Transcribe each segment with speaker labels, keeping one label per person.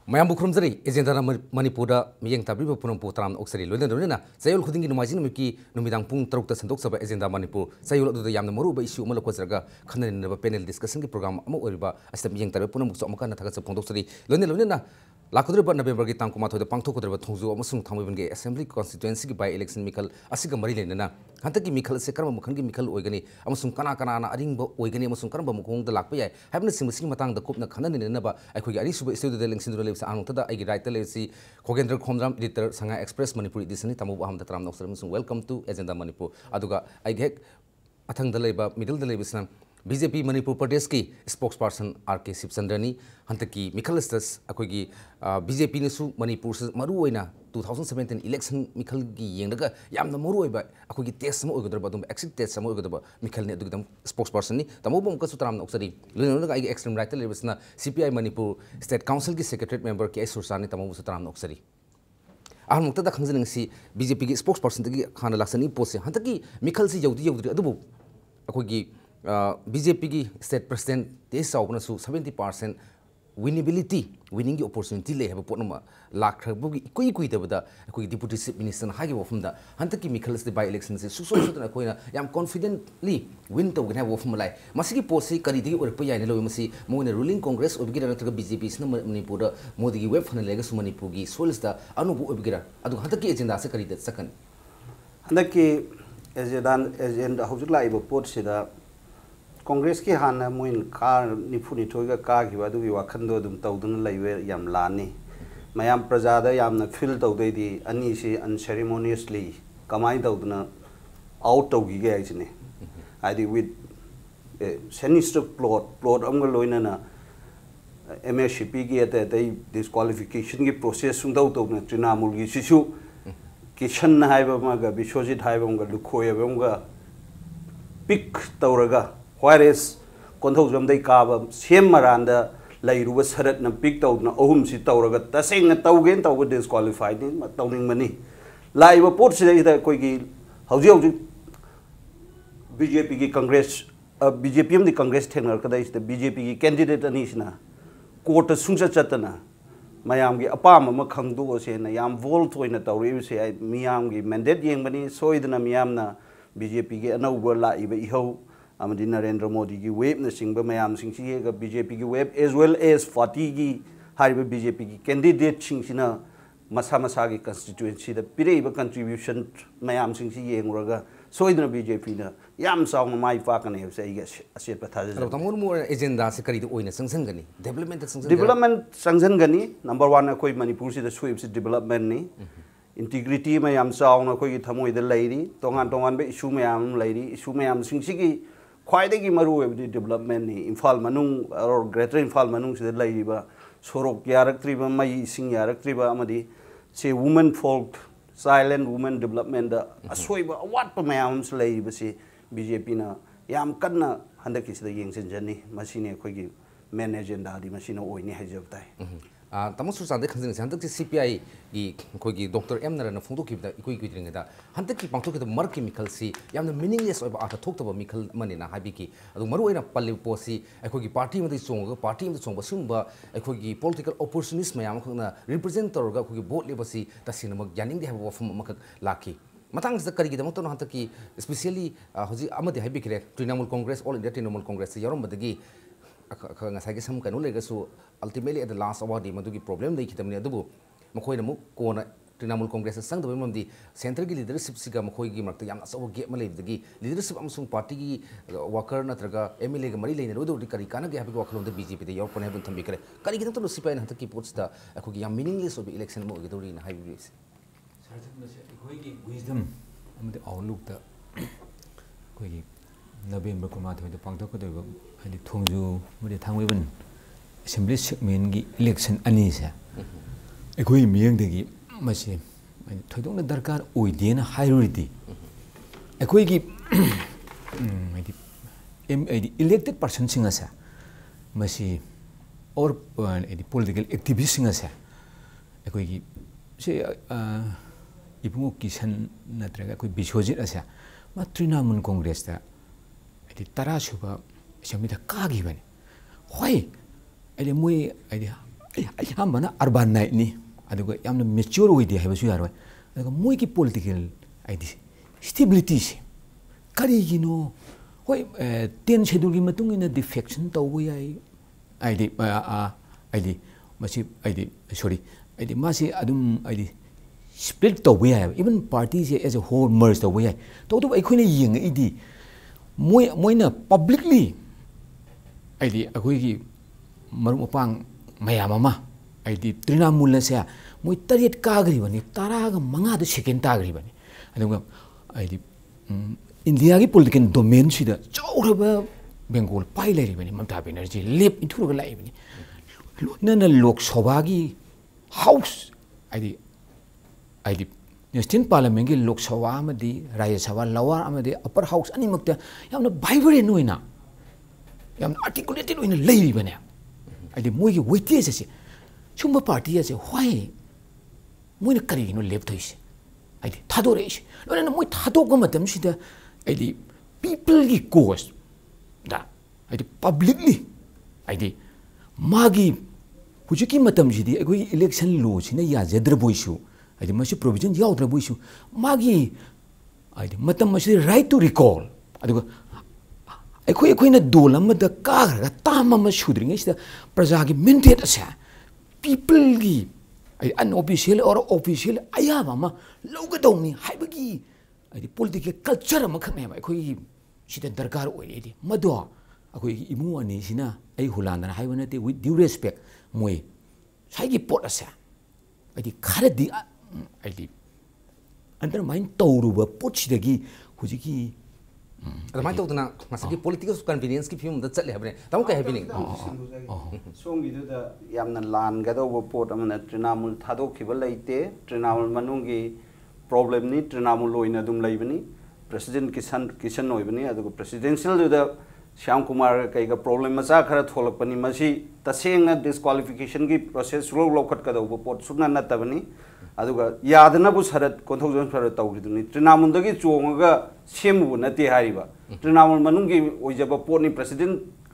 Speaker 1: Mayam Bukrumzari, Agenda Manipura, Miang Tabibu Punam Oxari, Luna, Sayol Huding in Majiniki, Numidang Pung Trokta and Doxa, Agenda Manipur, Sayol to the Yam Moruba issue, Malakosaga, Kanan never panel discussing the program, Amoriba, as the Miang Tabipunum Somakana Takas Pondoxari, Luna. Lakudriba Nabergi Tankumato, the Pantoco Tonzo, Musum Tamwinge Assembly constituency by election Mikal, Asiga Marilena, Hantaki Mikal Sekara Mukangi Mikal Oigani, Amusum Kanakana, Adingo Oigani, Musum Karamba Mukung, the Lakpia, having seen Matang, the Kupna Kanan in Naba, I could at still the links in the lives Antada, I write the Lesi, Kogender Kondram, editor, Sanga Express Manipur, this and Tamu the Tram of welcome to Agenda Manipur. Aduga, I get Atang the labor, middle the labor. BJP Manipur Pradesh spokesperson R.K. Sipsandrani Hantaki Mikhalistas Akogi BJP Nisu Manipur Maruina 2017 election Mikhalgi Yendaga Yam the Moruiba Akogi test some Ogadabadum exit test some Ogadaba Mikhalne Dugam spokesperson Tamobum Kasutram Oxari Lunaga extreme right Levesna CPI Manipur State Council Secretary Member K. Sursani Tamobusutram Oxari. Almukta Kanzan si BJP spokesperson Hana Laksani Pose Hantaki Mikhalsi Yodi Adubu Akogi BJP state president this open so 70% winnability winning opportunity le have a potnoma lakh bugi kui the deputy chief minister hagi from the Hantaki Michaels the by elections is so yam confidently win to have of Malay Masiki Posi Karidi or Paya Masi more in a ruling congress of BJP's Manipur Modi web from the legacy Manipugi soils the Anubu Obigira Adu Hantaki agenda secretary that second
Speaker 2: Hantaki agenda Hojula Port Sida Congress ki hana muin car nipuni toiga car ki wadu ki wakando dum taudun laiwe yam lani mayam prajada yam na feel taudai di ani si unceremoniously kamai tauduna out taugi ge aisne adi with sinister plot amga loina na MSCP ki ate tai disqualification ki process sung tau na Trinamool ki sisu kitchen na haiba ma ga Bishojit haiba ma ga lukhoya ba ma ga pick tauraga Whereas, Conthojam de Kaba, same Maranda, Lairuba Sarat and picked out Ohum Sitauraga, the same Taugan Tower disqualified him, but towing money. Live a port say that Kogi, how do BJP Congress, BJP the Congress tenor, is the BJP candidate Anishna, Quarter Sunsa Chatana, Mayamgi, Apama Makandu was in a yam volt in a Tauri, say Miamgi, mandate young money, so in a Miamna, BJP, and over La Iho. Amadi Narendra Modi ki wave na singba mayam singsi ga BJP ki wave as well as 40 ki hariba BJP ki candidate singsina masa ki constituency da pireba contribution mayam singsi yenguraga soidna BJP na yam saung mai fa kan he sai ga aset patha ja
Speaker 1: tamur mo agenda se kari oina sangsan gani
Speaker 2: development sangsan gani number 1 koi Manipur si da sweep development ni integrity mayam saung koi ki thamoi da lairi tongan be issue mayam lairi issue mayam singsi ki Quite maru development Infal Manung or Greater Infal Manung the Laiba, Sorok Yaraktriba, Mai Sing Yaraktriba Amadi, say women folk, silent women development, a swiba, what to my arms lay, say BJP na Yam Kana, Handakis the Yangs and Jenny, Machine Quigi, manage and daddy machine or any hedge of die.
Speaker 1: Tamusu Sande Hantaki CPI, Kogi, Dr. Emner and a photo keep the equating that. Hantaki Pantok the Marki Mikalsi, Yam the meaningless of Ata talked about Mikal Manina Habiki, Maruina Pali Posi, a Kogi party with the song, party in the song, Basumba, a Kogi political opportunist, Mayam, represent or Kogi boat legacy, the cinema, Yaning, they have often Laki. Matangs the Kari, the Moton Hantaki, especially Amadi Habiki, Trinamool Congress, all in the Trinamool Congress, Yarom Badagi. Some can only so ultimately at the last award, the Madugi problem, they keep them near the book. Makoinamu, Kona, Trinamool Congress, sang the women the central leadership Siga Makoigi Martayam, so get Malay, the leadership Amsung Party, Walker, Natraga, Emily Marilyn, Rodo, the Karikana, have walk on the BJP, the York Heaven Tambika. Karikatan to Sipa and Hataki puts the Akogia meaningless of the election more in high degrees.
Speaker 3: Wisdom, the outlook the November Kumato, the Pantoko. The Tongju with the Tangwin Assembly segment election Anisa. A queen being the machine. I don't know Darkar Uidian hierarchy. A quick elected person singers, Massy or the political activist singers. A quick say, Ipukisan Natraga could be chosen as a Matrinamun Congress. The Tarashuba. Shamita Kagivan. Why? I हम बना urban night नी अदुगा यामना mature होइदे हाइबसु यारोय अदुगा मोइकी political आइदि stability से करिगिनो होय 10 schedule की मतुंग इन defection तौबो याई आइदि मसी आइदि sorry आइदि मासी अदुम आइदि स्प्लिट तौबो याई इवन पार्टी से एज अ होल मर्ज तौबो याई तो अखोइना यिंग इदि मोइना पब्लिकली आइदि अखोइगी मरु मपांग मयाम अमा आइदि तृणमूल से मोइ तरेट काग्रिबनी तरागा मंगाद सेकेंड ताग्रिबनी अदुगा आइदि इंडिया की पॉलिटिकल डोमेन सिदा चौरब बेंगोल पाइ लेरिबनी ममता बनर्जी लेप इथुरगा लाइबनी लोनना लोकसभा की हाउस आइदि नेशनल पार्लियामेंट की लोकसभा अमदी राज्यसभा लोअर अमदी अपर हाउस अनिमक्ता यामना वाइब्रेंट होइना यामना आर्टिकुलेटेड होइना लेरिबनी आइदि मोइगी वेटेज से सुंबा पार्टी से व्हाई मोइना करिगिनो लेप थइसे आइदि थादोरेसे लोनना मोइ थादोक मतम सिदा आइदि पीपल की कोज दा आइदि पब्लिकली आइदि मागी हुजुकी मतम सिदी अगोई इलेक्शन लो सिना याजद्रबोइसु आइदि मसि प्रोविजन याउद्रबोइसु मागी आइदि मतम मसि राइट टू रिकॉल अदुगा अखोइना दोल अमदा काग्रगा ताम अमा सुद्रिङैसिदा प्रजागी मेन्डेट असे पीपल की अनऑफिशियल और ऑफिशियल अयाबा अमा लौगदौनी हाइबगी आइदि पॉलिटिकल कल्चर अमा खनेबा अखोइ सिदा दरकार ओइरेदि मदो अखोइ इमु अनि सिना आई हुलानना हाइबा नते विथ ड्यू रेस्पेक्ट मोइ साइगी पोट असे आइदि खरदि आइदि अंडरमाइन तौरुबा पोटसिदगी हुजिकी
Speaker 1: अदमाइन तौदना मसकी पॉलिटिकल कन्वीनियंस की फिल्म द चले हबने तम का हैबिनिंग
Speaker 2: सोंगी दुदा यामना लान गदोबो पोट अमना तृणमूल थादोखिबा लैते तृणमूल मनुंगी प्रॉब्लम नि तृणमूल लोइना दुम लैबनी प्रेसिडेंट किशन होइबनी अदुगो प्रेसिडेंशियल दुदा श्याम कुमार कईगा प्रॉब्लम मचा खरा थोलकपनी मसी तसेंगना डिस्क्वालिफिकेशन की प्रोसेस रो लौखट कदोबो पोट सुना नतबनी अदुगा यादनबु सरत कोंथौजन सरत तौरिदुनी तृणमूलदगी चोंगगा सेमबु नते हारिबा तृणमूल मनुंगी ओइजबा पोटनी प्रेसिडेंट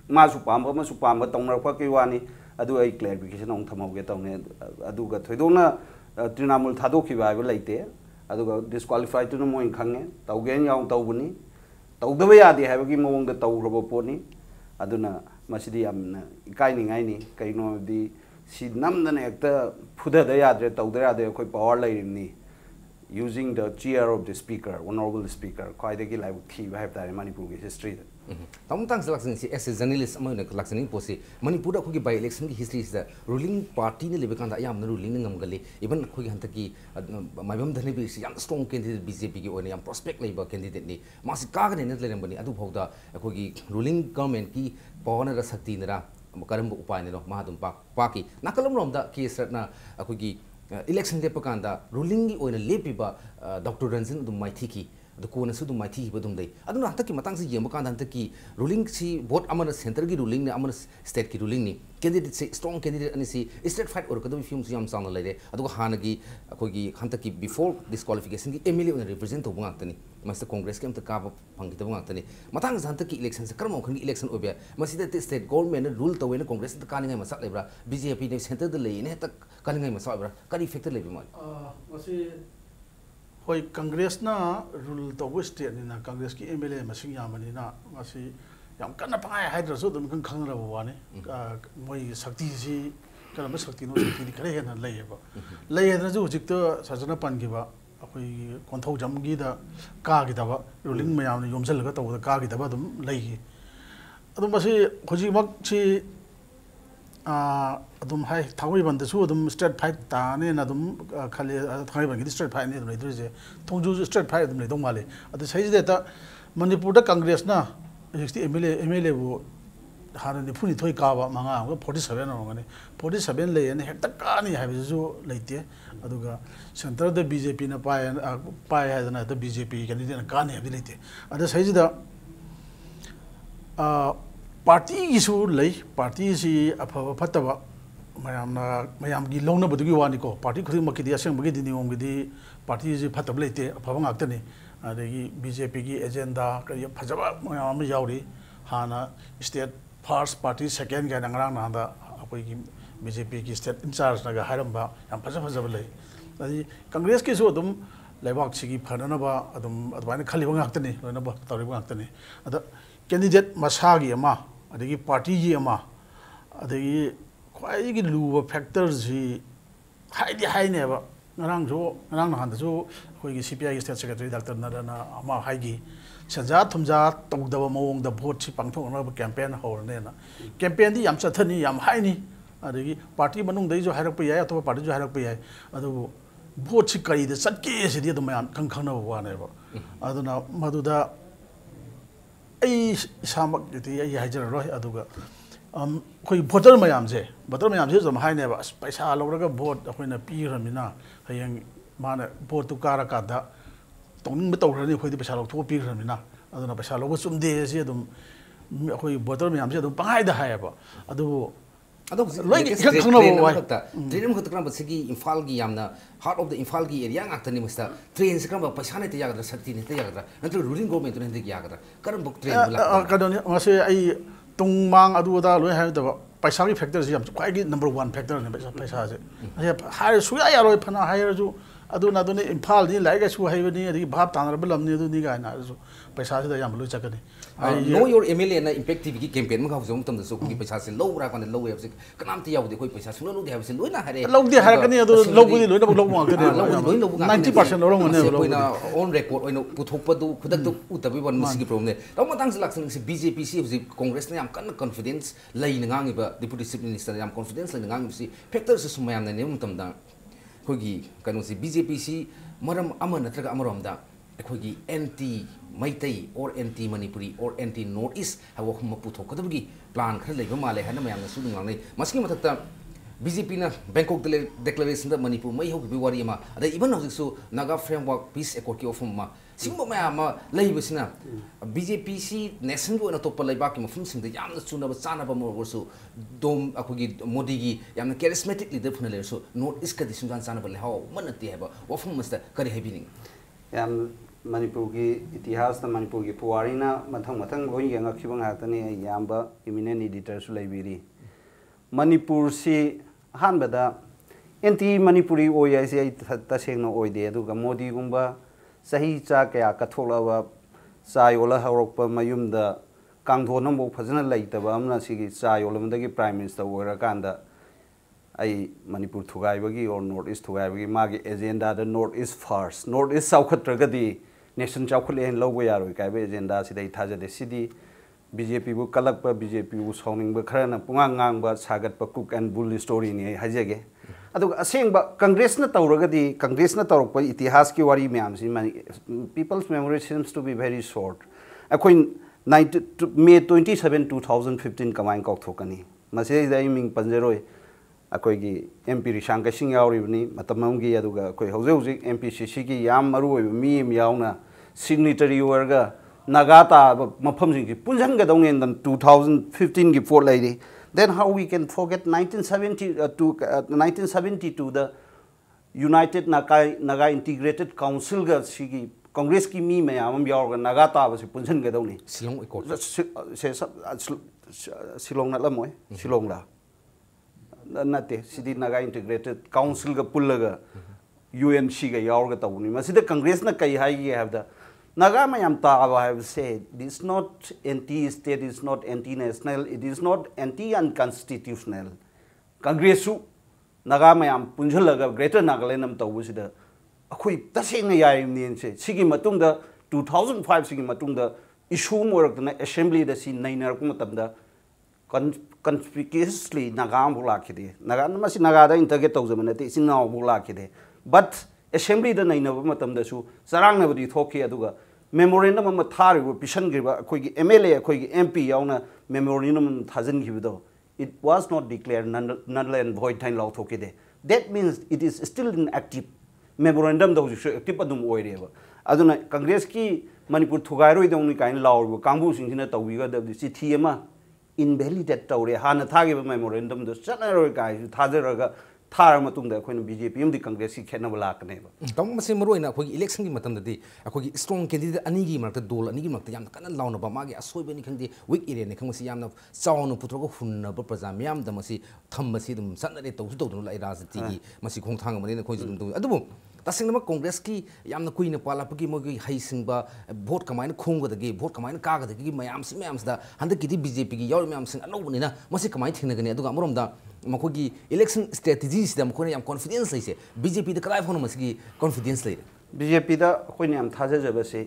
Speaker 2: मासु पाम्बा मसु पाम्बा तौनरपा की वानी अदु आई क्लैरिफिकेशन औ थमौगे तौने अदुगा थोइदोना तृणमूल थादोखिबा हाइबा लैते अदुगा डिस्क्वालिफाइड तुन मोइन खंगे तौगेन याउ तौबनी तौदबा यादे हाइबगी मवंग तौरबो पोटनी अदुना मसिदी यामना इकाइनिंगाइनी कइनोदी सी नमदने एकता फुददा याद्रे तौदा यादे अखोइ पावर लैरिमनी using the chair of the speaker honorable speaker खाइदगी लाइव थी हाइब तारे मणिपुर की हिस्ट्री
Speaker 1: तम तंग सेलेक्शन सी एस जर्नलिस्ट अमन कलेक्शनिंग पोसी मणिपुर अखोगी बाय इलेक्शन की history is the ruling party ने लेबे कांदा याम रूलिंग ngमगली इवन अखोगी हंत की माइबम धने बि याम स्ट्रांग कैंडिडेट बीजेपी की ओने याम प्रोस्पेक्ट लेबा कैंडिडेट नि मासी कागने ने लेरमबनी अदु भौदा अखोगी रूलिंग गवर्नमेंट की पावर र शक्ति नरा करम उपाय ने मादुम पाकी नाकलम रोमदा केस रत्ना अखोगी इलेक्शन लेप कांदा रूलिंग की ओने लेपिबा डॉक्टर रंजन दुम माइथी की अदु कोना सु दुम माइथी बदुम दै अदु हंत की मतंग से येम कांदा हंत की रूलिंग सी वोट अमन सेंटर की रूलिंग ने अमन स्टेट की रूलिंग नि कैंडिडेट से स्ट्रांग कैंडिडेट अनि सी स्टेट फाइट और कदम फिल्म याम साउंड लेरे अदु हानगी अखोगी हंत की बिफोर डिस्क्वालिफिकेशन की एमएलए ओने रिप्रेजेंट तो बुंगातनी मस्त कांग्रेस के हमत का फंगी तो बुंगातनी मतंग हंत की इलेक्शन से करम खन इलेक्शन ओबे मसिदा स्टेट गवर्नमेंट रूल तवेन कांग्रेस त कानिंगाय मsak लेब्रा बीजेपी ने सेंटर द लेने त कानिंगाय मsak लेब्रा करी फैक्टर लेबे मल
Speaker 4: मसी होय कांग्रेस ना रूल तब स्टेट ना कांग्रेस की एमएलए मसिंग यामनी ना मसी याम कन्ना पाय हाइद्रसु दम खन खंगरबो वाने मोय शक्ति सी करम शक्ति नो शक्ति खरे हेना लेयबो लेयद्रजु हुजिक तो सजना पनगिबा अखोई कोंथौ जमगी दा कागिदबा रूलिंग मयाम ने योमजलगा तब कागिदबा दम लेगी अदम मसी हुजिमक सी अदम हाय थागोइबंदसु अदम स्टेट फाइट ताने ना अदम खाली थागोइबंगी स्टेट फाइट ने लेद्रजे थोंजु स्टेट फाइट अदम लेदों माले अद सहिजे ता मणिपुर दा कांग्रेस ना एमएलए वो हाने फुनी थोइ काबा मंगा 47 होगने 47 लेने हेक्ता कानी हाइबजु लेते अदुगा सेंटर द बीजेपी ना पाय हादना द बीजेपी कैंडिडेट कानी हाबि लेते अद सहिजे दा पार्टी इशू लई पार्टी सी अफब फतब मयाम की लौना बदुगी वानी को पार्टी खुद मकी असंग बगी नियम की पार्टी से फतब लेते अफब ngakतनी अदगी बीजेपी की एजेंडा करी फजब मयाम यावरी हाना स्टेट फर्स्ट पार्टी सेकेंड का नंगरांग नादा अखोई की BJP की स्टेट इंचार्ज नगा हारंबा याम फजा फजा लई अदि कांग्रेस की सो अदुम लेबाक सिगी फननबा अदुम अदबाइन खलिबा ngakतनी लोनबा तौरिबा ngakतनी अदा कैंडिडेट मसागी अमा अदगी पार्टी की अमा अदगी ख्वाइगी लुबा फैक्टर्स ही हाइदि हाइनेबा ngarang nahan da jo khoi gi CPI state secretary Dr. Narana ama haigi sanja thumja tawdaba mawong da vote chi pangthok na campaign hor ne na campaign di yam chathani yam haini adagi party manung dai jo hairak pa yai atwa party jo hairak pa yai adu vote chi kai da satke se di da mayan khang khang na wa ne ba aduna maduda ai samak ti ai hajar roi aduga कोई voter ma'am से जम high पैसा लौरग vote अखोना पीरमीना हयें माने vote तो कारकाद तौनिंग तौरनी अखोदी पैसा लौथो पीरमीना अदुना पैसा लौब चुमदे से अदुम अखोई भोटर मैम से अदुम पंगाइदा हायबा अदु
Speaker 1: ट्रेन खत क्रम बसगी इम्फाल की यामना हार्ट ऑफ द इम्फाल की एरिया ngakतनी मस्ता ट्रेन से क्रम पैसा ने यागद्रा शक्ति ने यागद्रा नत्र रूलिंग गवर्नमेंट ने यागद्रा करम बुक ट्रेन
Speaker 4: कदोनी मसे आई तुंगमांग अदुदा लोय हायदबा पैसा की फैक्टर से ख्वाई नंबर 1 फैक्टर ने पैसा से हाय सुया यारोय फना हायरजु अदुना अदुने इम्फाल नि लाइगा सु हायबनी अदि भाब तानरब लमनि अदुनि गायना पैसा से याम लोय चकनी
Speaker 1: नो योर एमएलए ना इम्पैक्ट टीवी की कैंपेन में खावजों तम दसो की पैसा से लो रा कने लो है से कनाम ती यावदे कोई पैसा सुनो लो दे से लोयना हरे
Speaker 4: लो दे हरकनी अदु लो बुदि लोयना लो मांगते 90% लो रंगने
Speaker 1: कोइना ऑन रिकॉर्ड ओइनो पुथोकपदु खुदक तो उतबि वन मिसिगी प्रॉब्लम ने तो मतंग से लक्षण से बीजेपी सी हजि कांग्रेस ने याम कन कॉन्फिडेंस लैन ngangiba डिप्टी चीफ मिनिस्टर याम कॉन्फिडेंस लैन ngangiba सी फैक्टर से सुमयाम ने मुतम दा खोगी कनो से बीजेपी सी मरम अमन नत्रगा अमरमदा अखोगी एंटी मैतई और एंटी मणिपुरी और एंटी नॉर्थ ईस्ट हाव हम पुथोकदबगी प्लान खर लेबा माले हन मयाम सु नंगांगनै मसकी मथक्ता बीजेपी ना बैंकॉक डिक्लेरेशन दा मणिपुर मै होगी वारी मा अदे इवन हजिसु नागा फ्रेमवर्क पीस एकॉर्ड की ऑफम मा सिंगो मयाम लैबसिना बीजेपी सी नेशन को टॉप लेबा की मफुम सिंग दा यामना चुनब चानब मोरसु दोम अखोगी मोदी की यामना कैरिस्मेटिक लीडर फुना लेसु नॉर्थ ईस्ट का दिसुंजान चानब ले हाव मनते हैबा वफुम मस्ता करि हैबिनिंग
Speaker 2: याम मणिपुर की इतिहास मणिपुर की पुवारीना मथंग मथंग लोई यंगखिबंग हातनी यामबा इमिनेंट एडिटर सु लैबिरी मणिपुर से हानबदा एंटी मणिपुरी ओयासे तसेंगनो ओइदे अदुगा मोदी गुंबा सही चा कया कथोलावा चायोला हरokpa mayumda kangthonam bo phajana laitaba amna sigi chayolamdagi prime minister oira kanda ai manipur thugaibagi or north east thugaibagi magi agenda the north east first north east saukhatragadi nation chaukhule hen logo yaroi kaibe agenda sidai thajade sidi BJP bu kalakpa BJP bu sawningba kharana punga ngangba sagatpa cook and bull story ni hajege adu asengba congress na tawragadi congress na tawrokpa itihas ki wari myam si people's memory seems to be very short akoin May 27 2015 kamain kok thokani mase dai ming panjeroi akoi gi MP Rishanka Singh yauribni matamam gi aduga akoi hoje hoje MPCC ki yam maru mi yauna signatory warga Nagata mafam sing ki punjang ga dong in 2015 ki for lady then how we can forget 1970 to the United Naga Integrated Council ga sigi Congress ki mi mayam yaurga Nagata ba si punjang ga dong ni
Speaker 1: Silong Accord
Speaker 2: se Silong na lamoy Silong la nate sidi Naga Integrated Council ga pullaga UNC ga yaurga tawni masida Congress na kai hai have the Naga mayam tawa have said it is not anti-state, it is not anti-national, it is not anti-unconstitutional. Congressu Naga mayam punjalaga Greater Nagaland am tawusida akhui taseng yaim ni se sigi matungda 2005 sigi matungda issue morak na assembly da si nainar ku matamda conspicuously Naga bula khide Naga masi Naga da integrate tawjamana te sinna bula khide but assembly da naina matamda su sarang na budi thoki aduga memorandum am thari pisan giba khoi gi MLA khoi gi MP yauna memorandum thajan gibido it was not declared null and void time law thoki de that means it is still in active memorandum da active adum oireba aduna congress ki manipur thugairoi dongni kain law kangbu singina tawiga da chithi ama invalidate tawre hana thagi memorandum do chanaroi kai thajaraga Thar मतुंग दा अखोइन BJP अमदी Congress की खेनब लाकने बा
Speaker 1: तम मसे मरोइना अखोगी election की मतम ददी अखोगी strong candidate अनीगी मरते दोल अनीगी मरते याम कन लाउन बा मागे असोइबनी खंगदी वीक एरिया ने खंगसी याम चाउन पुथ्रोको हुन्न प्रजा म्याम द मसी थम मसी दम सनने तौसु तौदनु लाई राजनीति की मसी खोंथांग मने खोइ दum अदुबो तसिंगमा कांग्रेस की यामना कुइना पालापकी मोगी हाइसिंगबा वोट कमाइन खोंगदगी वोट कमाइन कागदगी मयाम सिदा हंदकी बीजेपी की याव म्याम सिंग अनौबनिना मसी कमाइन थिंगनगनी अदुगा अमरोमदा मखोगी इलेक्शन स्ट्रेटेजी सिदा मखोने याम कॉन्फिडेंस लैसे बीजेपी द कदाय फोन मसी कॉन्फिडेंस लै
Speaker 2: बीजेपी दा अखोइन याम थाजजबसे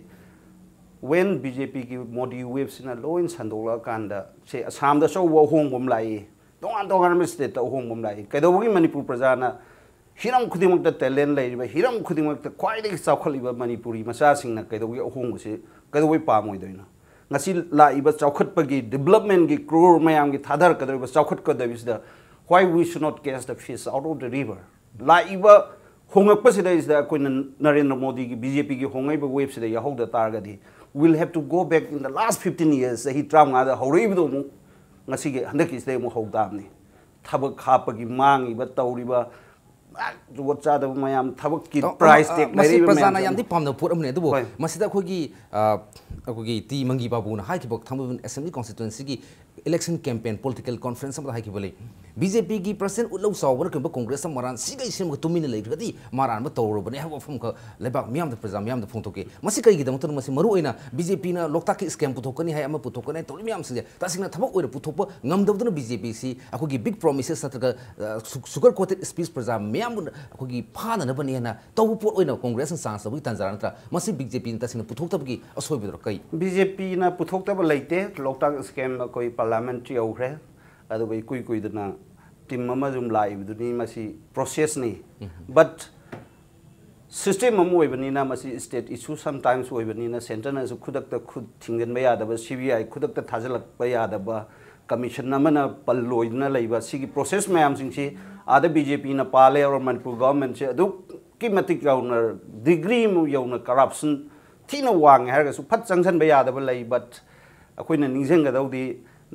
Speaker 2: when BJP की मोदी वेव सिना लोइन संदोला कांदा से असम दा सो वो होंगम लाई तोंगान स्टेट ता होंगम लाई कैदोगी मणिपुर प्रजाना हिरम खुदिमक टैलेंट लेरिबा हिरम खुदिमक ख्वाइदगी चावखलिबा मणिपुरी मचासिंगना कैदोगी अहोंगसे कैदोगी पामोइदोइना ngasi laiba chawkhatpagi development gi crore mayam gi thadar kadriba chawkhatkadabisda why we should not cast the fish out of the river laiba hongakpa sida is da koina Narendra Modi gi BJP gi hongaiba wave sida yahauda targadi we'll have to go back in the last 15 years he tram nga da horibido mu ngasi gi handaki sida mu hogdamni thabak khapagi mangi ba tawriba जुगत चादब मयाम थबक की price take
Speaker 1: मसी प्रजाना यामदि पामना pot अमने दुबो मसिदा अखोगी T मंगी बाबूना हाइकिबक Thamban assembly constituency की election campaign political conference में हाइकिबले BJP की percent उलौ सावर के कांग्रेस मरान सिगै SIM Tumin लेगदी मारान म तौरबने हाव फम ख लेबाक मियाम द प्रजा मियाम द फोंथोके मसी कई गिदम तन मसी मरु ओइना बीजेपी ना लोकता की स्कैम पुथोकनी हाय अमा पुथोकने तौर मियाम सिजे तासिंगना थबक ओइर पुथोप ngमदबदन बीजेपी सी अखोगी बिग प्रोमिसेस सतक सुगर कोटेड स्पीच प्रजा मियाम अखोगी फाननबने ना तौ पोट ओइना कांग्रेस चांस तबि तंजारा नत्रा मसी बीजेपी तासिंगना पुथोकतबगी असोइबदर कई
Speaker 2: बीजेपी ना पुथोकतब लेते लोकता स्कैम कोई पार्लियामेंट यौखरे अदुबै कुई कुइदना टीम अमा जुम लाइबदुनी मसी प्रोसेस नि बट सिस्टम अम ओइबनिना मसी स्टेट इशू समटाइम्स ओइबनिना सेंटर ना खुदक खुद थिंगन बया दब सीबीआई खुदक थाजलक बया दब कमीशन अमना पल्लोइदना लेबा सिगी प्रोसेस मयाम सिंगसी आदा बीजेपी ना पाले और मणिपुर गवर्नमेंट से अदु की मतिक यौना डिग्री मु यौना करप्शन थीना वांग हारगसु फट चंगसन बया दब लै बट अखोइना निजेंगदौदी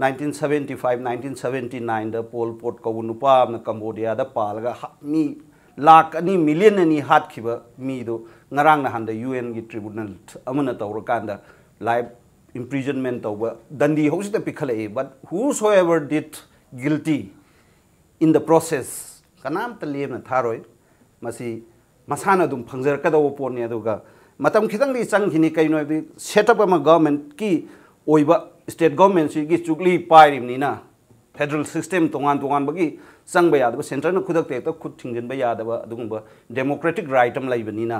Speaker 2: 1975 1979 दा पोल पोट को नुपा न कंबोडिया दा पालगा मी लाख अनि मिलियन अनि हात खिबा मी दो ngarang na handa UN gi tribunal amana tawra kanda live imprisonment tawba dandi hosita pikhale but whosoever did guilty in the process kanam ta lemna tharoi masi masana dum phangjar ka daw pon ne aduga matam khitang di chang khini kaino bi set up ama government ki oiba state government की चुगली पाइरिमनिना federal system तोंगान बगी संग Yadav centre न खुदक ते खुद थिंगन Yadav अदुगुंबा democratic right अम लाइबनिना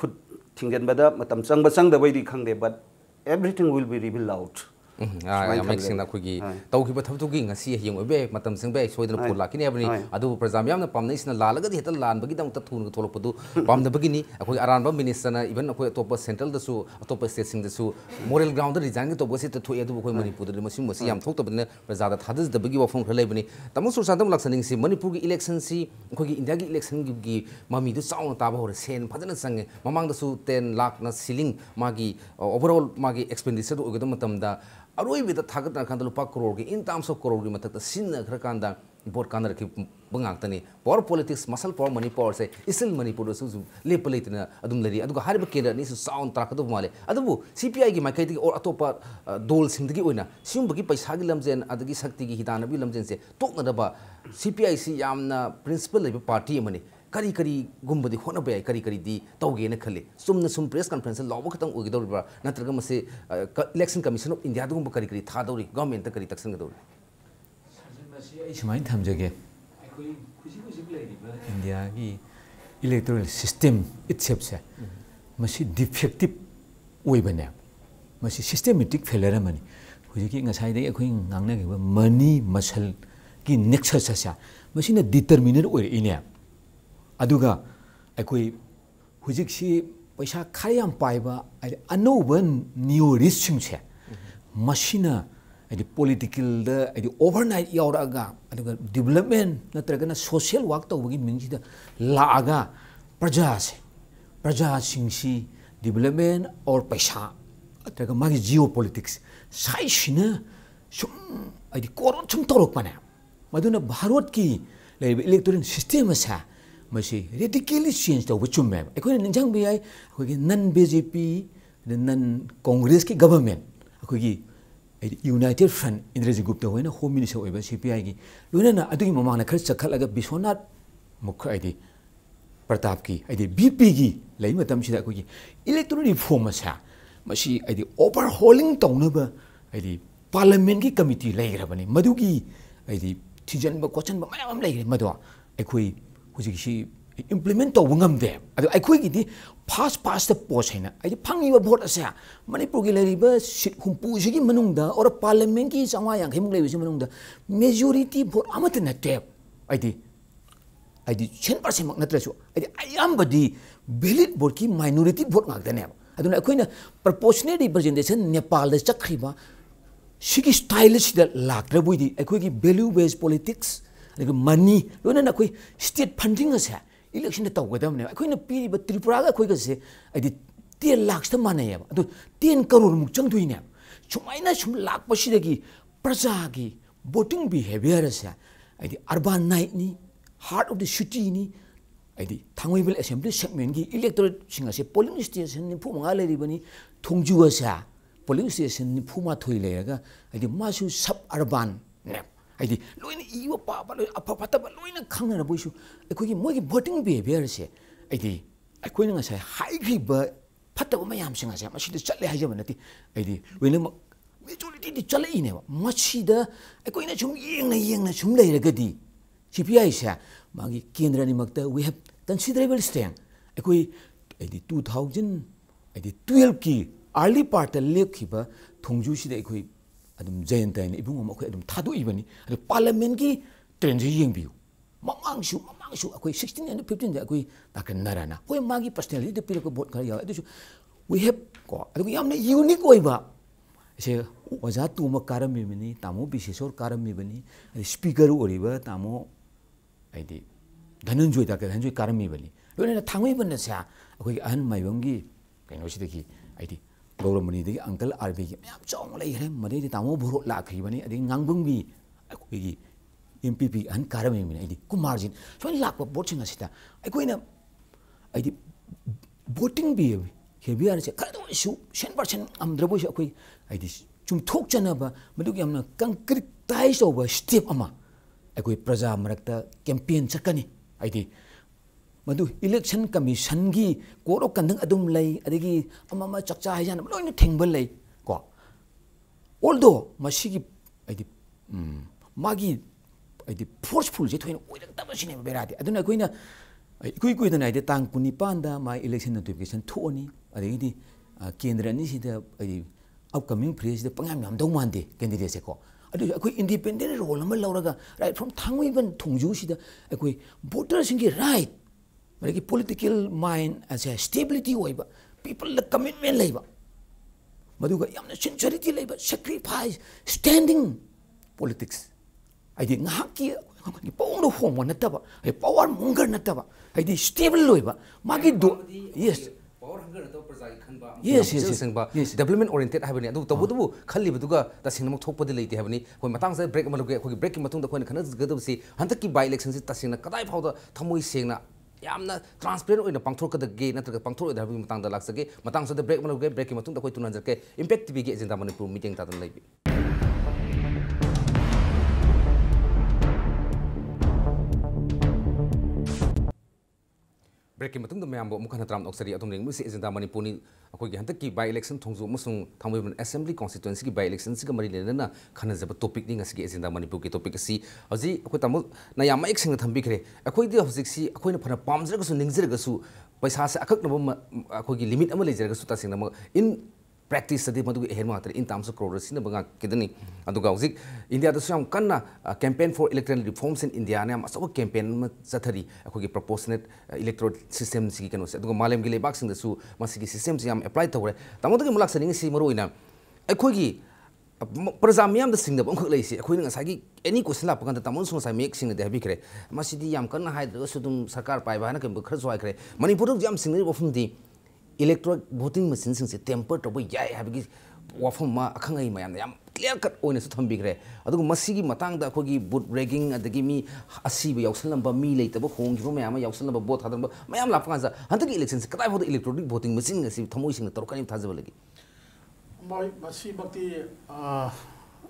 Speaker 2: खुद थिंगन बदा मतम संग दबैदी खंगदे but everything will be revealed out
Speaker 1: मैक्सिंग अखोगी तौखिब थबतुगी ngasi hiyong obe matam sing bai soidana phol lakini abni adu prajam yamna pamna isna lalagadi hetal lan bagi dang ta thun tholopadu pamna bagini akhoi aranba minister na even akhoi top central da su top state sing da su moral ground da resign to bosi ta thu edu akhoi manipur da masi masi yam thok tabne praja da thadis da bagi wafong khalai bani tamu sur santam laksaning si manipur gi election si akhoi gi india gi election gi mami du saung ta ba hore sen phadana sang mamang da su 10 lakh na ceiling magi overall magi expenditure do ogadam matam da अरोई भी तो थागत ना खांदा लुपा करोड़ की in terms of crore की मतलब सिन खर कांदा board कांदा रखी बंगातनी power politics muscle power money power से इसिल मणिपुर सु लेप लेतना अदुम लरी अदुगा हारिबा केंद्र नि सु साउंड ताकदो माले अदुबु सीपीआई की माइकैति और अतोपा दोल सिंदगी ओइना सियुंबगी पैसा की लमजेन अदगी शक्ति की हिदानबी लमजेन से तोकनदबा सीपीआई सी यामना प्रिंसिपल लेबा पार्टी अमनी करी करी गुम्बदी होना बे करी करी दी तौगे न खले सुमन सुम प्रेस कॉन्फ्रेंस लाव खतंग ओगिदौरिबा नत्रगा मसे इलेक्शन कमीशन ऑफ इंडिया दुगुम करी करी थादौरी गवर्नमेंट करी तक्सन गदौरी
Speaker 3: मसे आई समाइन थमजगे अखोई खुशी लेरिबा इंडिया की इलेक्टोरल सिस्टम इटसेल्फ से मसे डिफेक्टिव ओइबने मसे सिस्टमेटिक फेलियर मनी हुजिकी ngасai dai अखोई ngangnageba मनी मसल की नेक्सस सा मसिना डिटरमिनेट ओइ इने अदुगा अखोई हुजिकसी पैसा खायम पाइबा अनोबन न्यू रिस्क से मसिना अदि पॉलिटिकल द अदि ओवरनाइट यावरागा अदुगा डेवलपमेंट नत्रगना सोशल वर्क तौबगी मिंगसिदा लागा प्रजा सिंगसी डेवलपमेंट और पैसा अत्रगा मागी जियोपॉलिटिक्स साइसिना सुम अदि कोरोन सुम तोरकपने मदुना भारत की ꯂꯩꯔꯤꯕ ꯏꯂꯦꯛꯇꯣꯔꯦꯜ ꯁꯤꯁꯇꯦꯝ ꯑꯁꯦ ꯃꯁꯤ ꯔꯦꯗꯤꯀꯦꯂꯤ ꯆꯦꯟꯖ ꯇꯧꯕ ꯆꯨꯝꯃꯦꯕ ꯑꯩꯈꯣꯏꯅ ꯅꯤꯡꯁꯤꯡꯕ ꯌꯥꯏ ꯑꯩꯈꯣꯏꯒꯤ ꯅꯟ BJP ꯅꯟ ꯀꯣꯡꯒ꯭ꯔꯦꯁꯀꯤ ꯒꯚꯔꯟꯃꯦꯟ ꯑꯩꯈꯣꯏꯒꯤ ꯌꯨꯅꯥꯏꯇꯦꯗ ꯐ꯭ꯔꯟꯠ ꯏꯟꯗ꯭ꯔꯖꯤꯠ ꯒꯨꯞꯇ ꯍꯣꯏꯅ ꯍꯣꯝ ꯃꯤꯅꯤꯁꯇꯔ ꯑꯣꯏꯕ CPIꯒꯤ ꯂꯣꯏꯅꯅ ꯑꯗꯨꯒꯤ ꯃꯃꯥꯡꯗ ꯈꯔ ꯆꯠꯈꯠꯂꯒ ꯕꯤꯁ꯭ꯋꯅꯥꯊ ꯃꯨꯈ ꯄ꯭ꯔꯇꯥꯞꯀꯤ VPꯒꯤ ꯂꯩ ꯃꯇꯝꯁꯤꯗ ꯑꯩꯈꯣꯏꯒꯤ ꯏꯂꯦꯛꯇꯣꯔꯦꯜ ꯔꯤꯐꯣꯔꯝ ꯑꯁꯦ ꯃꯁꯤ ꯑꯣꯚꯔꯍꯣꯂꯤꯡ ꯇꯧꯅꯕ ꯄꯥꯔꯂꯤꯌꯥꯃꯦꯟꯠꯀꯤ ꯀꯃꯤꯇꯤ ꯂꯩꯈ꯭ꯔꯕꯅꯤ ꯃꯗꯨꯒꯤ ꯊꯤꯖꯤꯟꯕ ꯈꯣꯠꯆꯟꯕ ꯃꯌꯥꯝ ꯑꯃ ꯂꯩꯈ꯭ꯔꯦ ꯃꯗꯣ ꯑꯩꯈꯣꯏ ꯍꯧꯖꯤꯛꯁꯤ ꯏꯝꯄ꯭ꯂꯤꯃꯦꯟꯠ ꯇꯧꯕ ꯉꯝꯗꯦ ꯑꯗꯣ ꯑꯩꯈꯣꯏꯒꯤꯗꯤ ꯐꯥꯁ ꯄꯣꯁ ꯍꯥꯏꯅ ꯐꯪꯉꯤꯕ ꯚꯣꯠ ꯑꯁꯦ ꯃꯅꯤꯄꯨꯔꯒꯤ ꯂꯩꯔꯤꯕ ꯁꯤꯠ 70ꯁꯤꯒꯤ ꯃꯅꯨꯡꯗ ꯑꯣꯔ ꯄꯥꯔꯂꯤꯌꯥꯃꯦꯟꯠꯀꯤ 950ꯃꯨꯛ ꯂꯩꯕꯁꯤ ꯃꯅꯨꯡꯗ ꯃꯦꯖꯣꯔꯤꯇꯤ ꯚꯣꯠ ꯑꯃꯠꯇ ꯅꯠꯇꯦ 10% ꯃꯛ ꯅꯠꯇ꯭ꯔꯁꯨ ꯑꯌꯥꯝꯕꯗꯤ ꯚꯦꯂꯤꯗ ꯚꯣꯠꯀꯤ ꯃꯥꯏꯅꯣꯔꯤꯇꯤ ꯚꯣꯠ ꯉꯥꯛꯇꯅꯦꯕ ꯑꯗꯨꯅ ꯑꯩꯈꯣꯏꯅ ꯄ꯭ꯔꯄꯣꯔꯁꯅꯦꯠ ꯔꯤꯄ꯭ꯔꯖꯦꯟꯇꯦꯁꯟ ꯅꯦꯄꯥꯜꯗ ꯆꯠꯈ꯭ꯔꯤꯕ ꯁꯤꯒꯤ ꯁ꯭ꯇꯥꯏꯜ ꯑꯁꯤꯗ ꯂꯥꯛꯇ꯭ꯔꯕꯣꯏꯗꯤ ꯑꯩꯈꯣꯏꯒꯤ ꯚꯦꯂ꯭ꯌꯨ ꯕꯦꯁ ꯄꯣꯂꯤꯇꯤꯛꯁ ꯑꯗꯨꯒ ꯃꯅꯤ ꯂꯣꯏꯅꯅ ꯑꯩꯈꯣꯏ ꯁ꯭ꯇꯦꯠ ꯐꯟꯗꯤꯡ ꯑꯁꯦ इलेक्शन तौगदबने अखोइना पीरिबा त्रिपुरागा अखोइगसे 10 लाख मानैयेबा अदु 10 करोड़ मुक चंगदुइने सुमाइना सुम लाकपसिदगी प्रजागी वोटिंग बिहेवियर से अर्बन नाइट नि हार्ट ऑफ द सिटी नि थांगोइबल असेंबली सेगमेंट की इलेक्टोरेट सिंगासे पोलिंग स्टेशन नि फुमंगा लेरिबनी थोंजुआसा पोलिंग स्टेशन नि फुमा थोइ लेरगा मासु सब अर्बन ने लोइना इयो पाबा लोइ अफा फतबा लोइना खंगना बोइसु अखोगी मोगी वोटिंग बिहेवियर से अखोइना ngasa हाइग्रिबा फतबा मयाम सिंगासे मसिद चले हाइजबा नति लोइना मेजोरिटी दि चले इनेबा मसिदा अखोइना सुम येंगना सुम लेरगदी CPI से मागी केंद्र नि मक्ता वी हैव कंसीडरेबल स्ट्रेंथ अखोई 2012 की अर्ली पार्ट लेखिबा थोंजु सिदा अखोई अदुम जयंत ने इबुंग अखोई अदुम थादु इबनी अदु पार्लियामेंट की ट्रेंड से येंबियु ममांगसु अखोई 16 एंड 15 अखोई ताकन नराना होय मागी पर्सनैलिटी दे पिरको वोट खा या अदुसु वी हैव को अदु यामने यूनिक ओइबा से ओजा तुम कारमिबनी तामो बिशेषोर कारमिबनी स्पीकर ओरिबा तामो धनंजय कारमिबनी लोइना थांगोइबन से अखोई अहन माइबंगी कैनोसिदगी गौरमनी अंकल आरबी की मैम चौंग लेरे मदे तामो भोरो लाखिबनी ngangbungbi अखोई MPP अहन कारमिबनी कुमारजिन Soin लाखप voting Asita अखोइना voting behaviour से खरदो इशू 100% अमद्रबोस अखोई चुमथोक चनबा मदुग यामना कंक्रीटाइज ओवर स्टेप अमा अखोई प्रजा मरक्ता कैंपेन चकनी मधु इलेक्शन कमीशन की कोरो कंदंग अदुम लई अदगी अममा चकचा हाइजान लोइन थेंगबल लई को ऑल्दो मसिगी मागी फोर्सफुल जे थोइन ओइरक्तबा सिने बेरादि अदुना अखोइना कुइदना तांग 19 दा मा इलेक्शन नोटिफिकेशन थोनी अदगी केंद्र नि सिदा अपकमिंग फ्रेज दे पंगाम याम दौ मानदे कैंडिडेट से को अखोई इंडिपेंडेंट रोल अमा लौरगा राइट फ्रॉम थांगोइबन थोंजु सिदा अखोई वोटर सिंगी राइट मरे की political mind as a stability होइबा पीपल द कमिटमेंट लेबा मदुगा यामना सिंसियरिटी लेबा sacrifice standing politics ngahaki pawno homo nataba power monger nataba stable loiba magi do yes
Speaker 1: power hunger to praja khanba
Speaker 3: yes
Speaker 1: sengba development oriented habani adu tabu tabu khalli buduga ta singna thokpadi leite habani hoi matang sa break maluge khoi break ki matung da khoi khana gadabsi hantak ki by election si tasingna kadai phawda thamoi sengna यामना transparent ओइना पांगथोरकदगे नत्रग पांगथोर दाबि मतंग दा लाक्सगे मतंग सद break मनुगे break की मतुंग दा कोइ तुनजरके इंपैक्ट टीवी के एजेंडा मणिपुर मीटिंग तादन लैबि ब्रेक की मतुंग दा मयामबो मुखना त्राम ऑक्सरी अतुम रिंग मुसी एजेंडा मणिपुर नि अखोगी हंतक की बाय इलेक्शन थोंजु मसुंग थांबोइबन असेंबली कॉन्स्टिट्यूएंसी की बाय इलेक्शन सिगा मरि लेना खनजब टॉपिक नि ngasi एजेंडा मणिपुर की टॉपिक सी हजि अखो तमु ना याम एक सिंग थंबिखरे अखोइदि हजिक सी अखोइना फना पामजरगसु निंगजरगसु पैसा से अखकनब अखोगी लिमिट अमा लेजरगसु तासिंग इन practice adi madu hen ma in terms of crores in banga kidani aduga hojik india da sam kanna campaign for electoral reforms in india ne am asaw campaign ma chathari akogi proportionate electoral system si kanu se aduga malem gi lebak sing da su masigi system si am apply tawre tamodu gi mulak saning si maru ina akogi प्रजा मैम सिंह लेसी अखोन any question लाप तमन सो make Singh हाबीख्रे याम कन हाइद्रगसुदुम सरकार पाइबा है कम खर स्वाइख्रे मणिपुर याम सिंह वफमदी इलेक्ट्रोनिक वोटिंग मशीन से टेम्पर तब याय है वफम अखंग मैम क्लियर कट ओइनसु थम्बिग्रे अदुगु मसिगी मतंगदा अखोगी बुट ब्रेकिंग अदगी मी असीब यावसलंबा मी लेतब होंगिबो मयाम यावसलंबा बोट थादनबा मयाम लाफांजा हंतकी इलेक्शन से कदाय फोद इलेक्ट्रॉनिक वोटिंग मशीन असी थमोइसिंग तरकनि थाजबलगी
Speaker 4: ꯃꯣꯏ ꯃꯁꯤꯃꯛꯇꯤ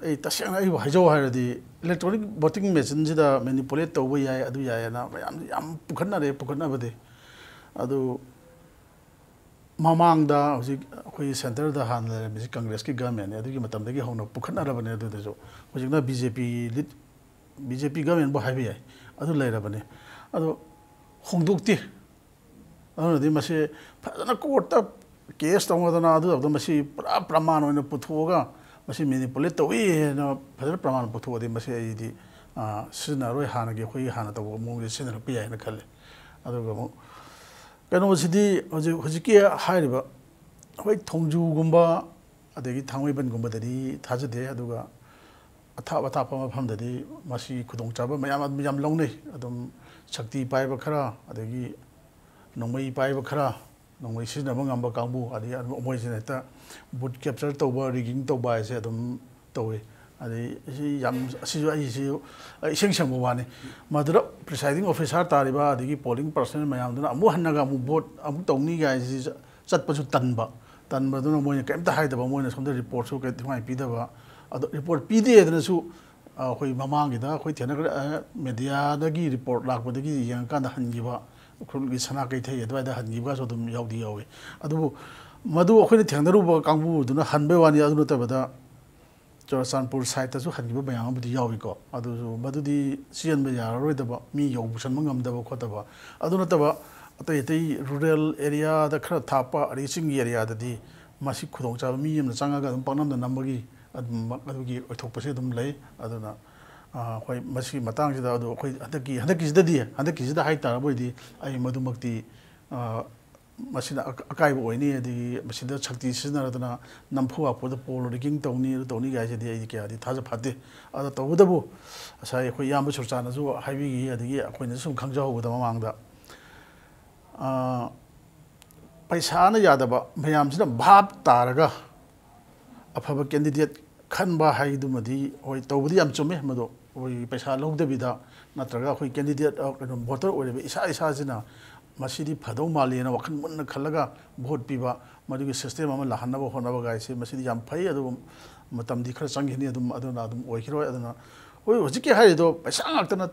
Speaker 4: ꯑꯩ ꯇꯁꯦꯡꯅ ꯑꯩꯕꯨ ꯍꯥꯏꯖꯧ ꯍꯥꯏꯔꯗꯤ ꯏꯂꯦꯛꯇ꯭ꯔꯣꯅꯤꯛ ꯚꯣꯇꯤꯡ ꯃꯦꯆꯤꯟꯁꯤꯗ ꯃꯦꯅꯤꯄꯨꯂꯦꯠ ꯇꯧꯕ ꯌꯥꯏ ꯑꯗꯨ ꯌꯥꯏꯑꯅ ꯃꯌꯥꯝ ꯌꯥꯝ ꯄꯨꯈꯠꯅꯕꯗꯤ ꯑꯗꯨ ꯃꯃꯥꯡꯗ ꯍꯧꯖꯤꯛ ꯑꯩꯈꯣꯏꯒꯤ ꯁꯦꯟꯇꯔꯗ ꯍꯥꯟꯅ ꯂꯩꯔꯝꯃꯤꯁꯤ ꯀꯪꯒ꯭ꯔꯦꯁꯀꯤ ꯒꯚꯔꯟꯃꯦꯟꯅꯤ ꯑꯗꯨꯒꯤ ꯃꯇꯝꯗꯒꯤ ꯍꯧꯅ ꯄꯨꯈꯠꯅꯔꯕꯅꯤ ꯑꯗꯨꯗꯁꯨ ꯍꯧꯖꯤꯛꯅ ꯕꯤ ꯖꯦ ꯄꯤ ꯒꯚꯔꯟꯃꯦꯟꯕꯨ ꯍꯥꯏꯕ ꯌꯥꯏ ꯑꯗꯨ ꯂꯩꯔꯕꯅꯤ ꯑꯗꯣ ꯍꯣꯡꯗꯣꯛꯇꯦ ꯑꯗꯨꯅꯗꯤ ꯃꯁꯤ ꯐꯖꯅ ꯀꯣꯔꯠꯇ केस तौदना मसी पूरा प्रमाण पुथोगा मसी मैनिपुलेट तौना फजन प्रमाण पुथोदी मसी आईदी सिजनरोय हानगे अखोई हाना तब मोंगे सिजनरप यायना खले अदुगा मो कनोसिदी हजिकी हारिबा अखोई थोंजुगुंबा अदगी थांगोइबनगुंबददी थाजदे अदुगा अथाप अथाप मफमददी मसी खुदोंचाबा मयाम लौनै अदुम शक्ति पाइबा खरा अदगी नोंमै पाइबा खरा नोंमै सिजनबा ngamba कांबू अदि मोइसिन हेता बुट कैप्चर तौबा रिगिंग तौबा ऐसे अदुम तौवे अदि सि याम सिजु आई सि इसेंग संबो वाने मदर प्रिसाइडिंग ऑफिसर तारिबा अदि पोलिंग पर्सन मयामदना अमु हन्नगा अमु बोट अमु तौनी गाय सि चटपसु तनबदुना मोइने केमता हाइदबा मोइने सोमदा रिपोर्ट सु के थिमाइ पिदबा अदो रिपोर्ट पिदे दनसु अखोई ममांगिदा अखोई थेना मीडिया दगी रिपोर्ट लाकबदगी यांकांदा हनगिबा खुलगी सना कई थे अदवाइदा हनगिबा सो दुम यावदी यावे अदुबु मदु अखोइने थेंगनरुबा कांबु दुना हनबे वानी अदुना तबदा चोरसानपुर साइड तसु हनगिबा बयाम बुदी याविको अदुसु मदुदी सियनबे यारोइदबा मी यौबुसन मंगमदबा खोतबा अदुना तबा अतै अतै रूरल एरिया दा खरा थापा अरिसिंग एरिया ददी मासी खुदोंचाबा मी यमना चांगागा दुम पानमदा नंबगी अदुगी ओथोकपसे दुम लई अदुना अखोई मसी मतंगसिदा अदु अखोई हंदकीसिदा हाइ तारबोइदी आई मदुमक्ति मसिदा अकाइब ओइनी अदि मसिदा शक्ति सिजनरदना नमफुआ पोद पोल रिगिंग तौनी गाइसेदी आई क्यादी थाजा फाते अदा तौदबु असाई अखोई याम सुरचानसु हाइबिगी अदि अखोइना सुम खंगजाहोबदा ममांगदा पैसाना यादबा मयामसिना भाब तारगा अफबा कैंडिडेट खनबा हाइदुमदी होय तौबदी याम चुमे मदो होय पैसा लौदबिदा नत्रगा होय कैंडिडेट वोटर ओइबा इसा मसीदी फदौ मालेना वखन मुन्न खलगा भोट पीबा मदुगी सिस्टम अमा लाहनबा होनबा गाइसे मसीदी याम फै अदु मतमदी खर चंगिनी अदुना ओइखिरोय अदुना होय हजिके हारिदो पैसा ngakतना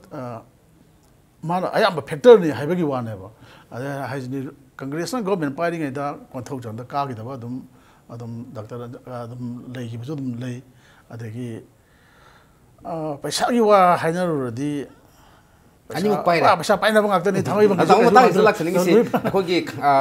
Speaker 4: माना अयाम फैक्टर नि हाइबगी वानेबा अदे हाइजनी कांग्रेस गवर्नमेंट पाइरिङैदा कोन्थौ जन्दा कागिदबा अदुम डॉक्टर अदुम लेगिबसु अदुम ले अदगी पैसागी वा हाइनरुदी पैसा पाइनबा ngakतनी थांगैबा
Speaker 1: मतंग लाक्सनिंगि अखोगी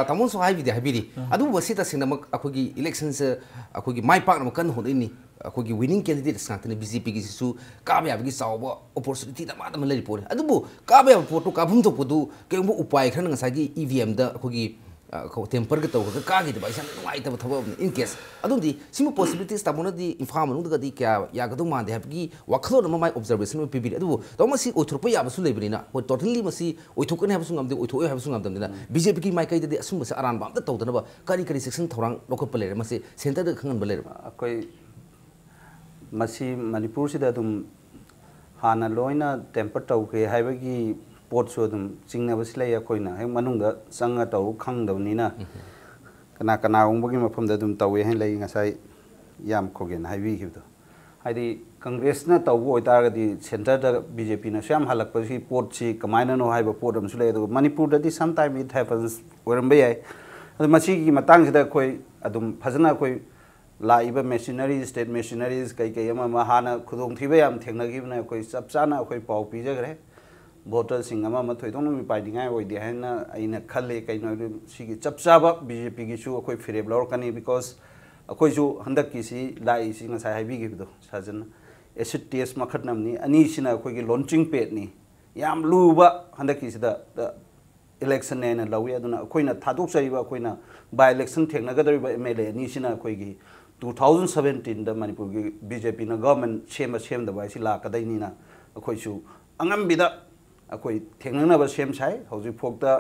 Speaker 1: तमोन सो हाइबिदि हाइबिदि अदु वसिता सिंगनमक अखोगी इलेक्शन से अखोगी माइ पाकनम कन होदइनि अखोगी विनिंग कैंडिडेट ngakतनी बीजेपी की सिसु काबे याबगी सावबो अपॉर्चुनिटी दमा लरि पोरे अदुबु काबे पोटो काबुम थोपदु केंबो उपाय खरन ngसागी ईवीएम दा अखोगी टेम्पर के तौर कागी इसा नुआईतब थब इन केस अदुदी सिमु पॉसिबिलिटीज तबोनदी इम्फा मनुदगदी क्या यागदु मांदे हाबगी वखलोन माय ऑब्जर्वेशन पिबिरि अदु तमसी ओइथुरप याबसु लेबरिना हो टोटली मसी ओइथुकने हाबसु ngamde ओइथुए हाबसु ngamdamdina बीजेपी की माइकई ददी असुंबसे अरानबा अमता तौदनबा करी सेक्शन थौरांग लोकप लेरे मसी सेंटर द खंगन बलेरे
Speaker 2: अखोई मसी मणिपुर सिदा तुम हाना लोइना टेम्पर तौके हाइबगी पोट सो तुम चिंगनबसि लय अखोइना हे मनुंगदा संगा तौ खंगदबनिना कना कना उंबगी मफमदा तुम तौवे हे लय ngasai याम खोगेन हाइबी खिबदो हाइदि कांग्रेस ना तौबो ओइतारगदि सेंटर द बीजेपी ना श्याम हलकपसि पोट छि कमाइना नो हाइबा पोट अमसु लय दो मणिपुर ददि सम टाइम इट हैपेंस ओरमबे याय अदु मसी की मतंग सिदा कोई अदुम फजना कोई लाइबा मेशिनरी स्टेट मेशिनरीज कई कई अमा हाना खुदोंग थिबा याम थेंगनगिबना कोई चपचाना कोई पाउ पिजगरे वोटर सिंह अमा थोइदोंग पाइदिङाय ओइदि हैना आइना खले कइनो सिगी चपचाबा बीजेपी की सु अखोई फिरेब लौरकनी बिकॉज अखोई सु हंदक की सी लाई सी ngसाय हाइबिगिबदो साजन एसिड टेस्ट मखटनमनी अनि सिना अखोई की लॉन्चिंग पेड नि याम लुबा हंदक की सिदा इलेक्शन ने लौवे अदुना अखोइना थादोकसरिबा अखोइना बाय इलेक्शन थेंगनगदरिबा एमएलए नि सिना अखोई की 2017 दा मणिपुर की बीजेपी ना गवर्नमेंट सेम दबा सि लाकदैनिना अखोई सु अंगमबिदा अखोई थेंगनबा सेम साइ हौजि फोक्ता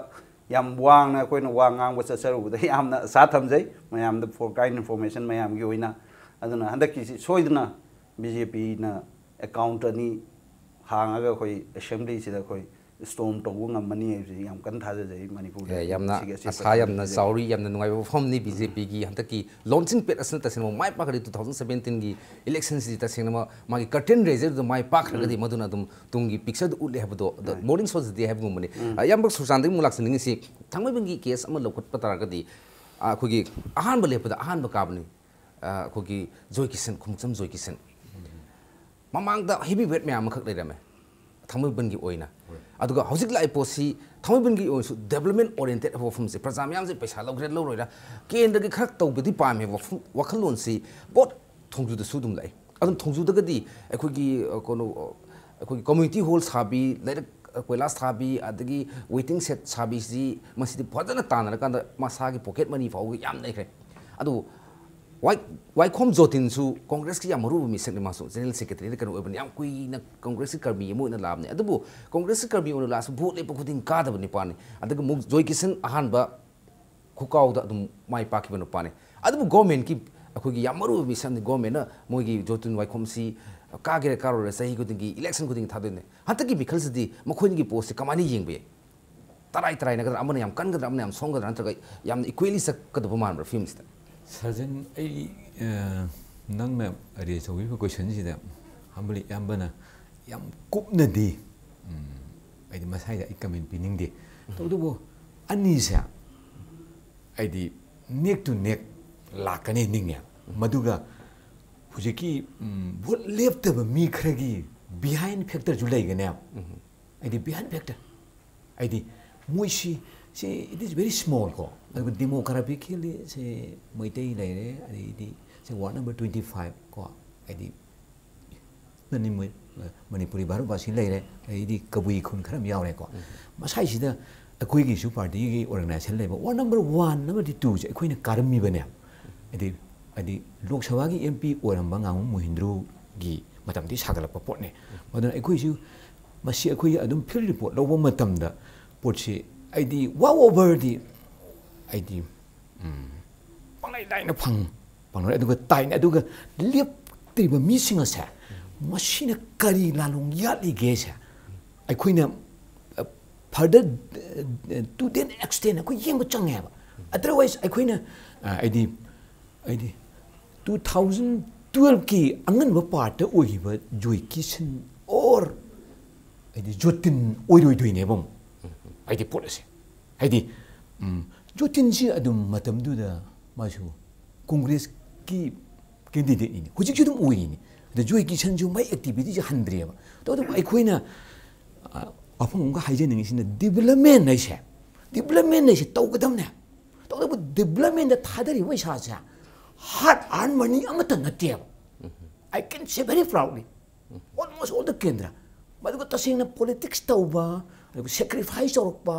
Speaker 2: याम वांगना अखोइना वांगांग चचरुबदा यामना सा थमजै मयामदा फॉर काइंड इन्फॉर्मेशन मयामगी होइना अदुना हंदकी सोइदना BJP na account ani hangaga khoi assembly sida khoi storm tawung amani yam kan thaja jai Manipur
Speaker 1: yamna asa yamna sauri yamna nungai form ni BJP gi hantaki launching pet asna tasin mai pakari 2017 gi election si tasin ma magi curtain raiser the mai pak ragadi maduna dum tungi picture utle habdo the morning shows they have gumani yambak susanding mulak sining si thangmai bengi case ama lokut pataragadi khogi ahan bale pada ahan ba kabni khogi joy kisen khumcham joy kisen mamang da heavy weight me am khak leirame thangmai bengi oina aduga hojik lai posi thangmai bengi oisu development oriented of from se praja myam se paisa logre lo roida kendra gi khak tau gadi pa me wakhal lon si bot thongju da sudum lai adum thongju da gadi ekhogi kono ekhogi community hall sabi lai koilas sabi adagi waiting set sabi si masidi phajana tanara kanda masa gi pocket money fau yam nei khre adu why come jotin su congress ki yamaru mi sekni masu general secretary kan oben yam kui na congress karmi mo na labne adu congress karmi on la su vote le pukudin ka da ni pani adu mu joy kisan ahan ba khukau da dum mai pa ki banu pani adu government ki akhogi yamaru mi san government na mo gi jotin why come si ka gere karo re sahi gudin gi election gudin thadene hataki mi khalsi di makhoi gi post kamani yengbe tarai na ga amana yam kan ga amana yam song ga antra yam equally sak ka da man films ta
Speaker 3: Sergeant, nang na ari so we question si da humbly yambana yam kup na di ai di masai da ikamin pining di to do bo ani sa ai di neck to neck lakani ning ya maduga hujiki what left the mi khragi behind factor julai ga na ai di behind factor ai di muishi it is very small ko demographically se moitei lai re ari di se ward number 25 ko ai nani moi manipuri baru basi lai re ai di kabui khun kharam yaw re ko masai sida akoi gi su party gi organization lai ba ward number 1 number 2 se akoi na karmi bane ai lok sabha gi MP oram bangam mohindru gi matam ti sagala pa pot ne madana akoi su masi akoi adum field report lo bo matam da pot se ai di wow over di ai di pangai dai na phang pangai aduga tai na aduga lep tri ba mi singa sa machine kari lalung yali ge sa ai khoina further to den extent ko yeng chang ya ba otherwise ai khoina ai di 2012 ki angan ba part ta oi ba joy kitchen or ai di jotin oi roi ne bom ai di policy ai di jotin si adum matam du da masu congress ki candidate ni hujik judum oi ni the joy ki chan ju mai activity ji 100 ba to ai khoina afong ga haije ning sin development nai se tau gadam ne to the development da thadari wai sa cha hard earned money amata na te I can say very proudly almost all the kendra but got tasing na politics tau ba sacrifice orok ba